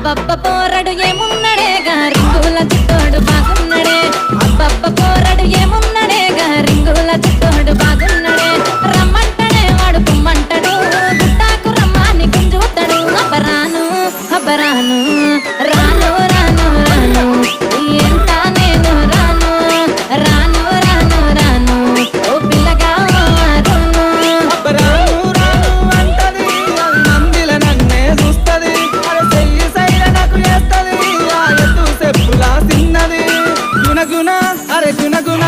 అబ్బబ్బ పోరడు ఏమున్నడే రింగుల చిత్తోడు బాగున్నడే అబ్బబ్బ పోరడు ఏమున్నడే రింగుల చిత్తోడు బాగున్నడే రమ్మంటడే వాడు కుమ్మంటడు గుట్టాకు రమ్మాని గుంజుతాడు అబ్బరాను అబ్బరాను రాను రాను రాను ఎంత నేను రాను రాను రాను రాను ఓ పిల్లగా రాను అబ్బరాను రాను అంటది అది నందిల నన్నే చూస్తది అరే చెయ్యి సైల నాకు చేస్తది ఆ ఎత్తు చెప్పులా సిన్నది గుణగుణ అరే గుణగుణ